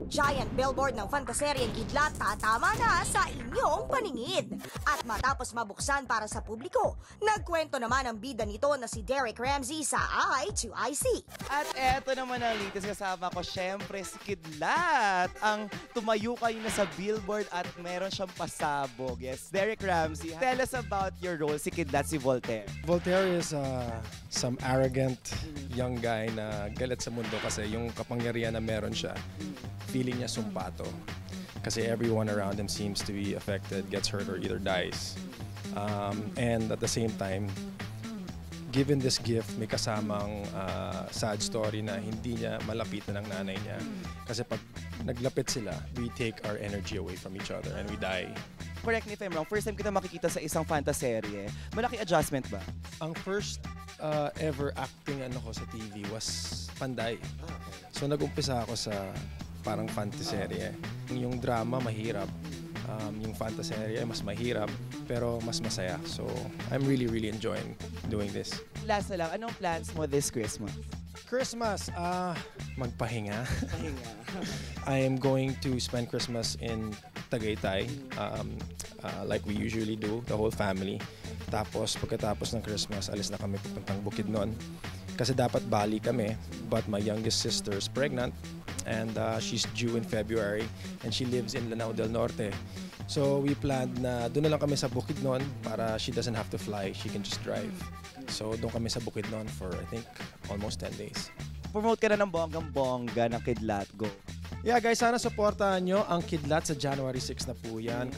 Giant billboard ng fantaseryeng Kidlat tatama na sa inyong paningid. At matapos mabuksan para sa publiko, nagkwento naman ang bida nito na si Derek Ramsey sa I2IC. At eto naman ang latest kasama ko, syempre si Kidlat. Ang tumayo kayo na sa billboard at meron siyang pasabog. Yes, Derek Ramsey, tell us about your role, si Kidlat, si Voltaire. Voltaire is some arrogant young guy na galit sa mundo kasi yung kapangyarihan na meron siya, feeling niya sumpato. Kasi everyone around him seems to be affected, gets hurt, or either dies. And at the same time, given this gift, may kasamang sad story na hindi niya malapitan ng nanay niya. Kasi pag naglapit sila, we take our energy away from each other and we die. Correct me if I'm wrong, first time kita makikita sa isang fantaserye. Malaki adjustment ba? Ang first ever acting ko sa TV was Panday. So nag-umpisa ako sa parang fantaserye. Yung drama mahirap, yung fantaserye mas mahirap, pero mas masaya. So I'm really enjoying doing this. Last na lang, anong plans mo this Christmas? Christmas, magpahinga. Pahinga. I am going to spend Christmas in Tagaytay, like we usually do, the whole family. Tapos pagkatapos ng Christmas, alis na kami pupuntang Bukidnon. Kasi dapat Bali kami, but my youngest sister is pregnant and she's due in February and she lives in Lanao del Norte. So we planned na doon na lang kami sa Bukidnon para she doesn't have to fly, she can just drive. So doon kami sa Bukidnon for I think almost 10 days. Promote ka na ng bonggang-bongga ng Kidlat. Go! Yeah guys, sana supportahan nyo ang Kidlat sa January 6 na po yan.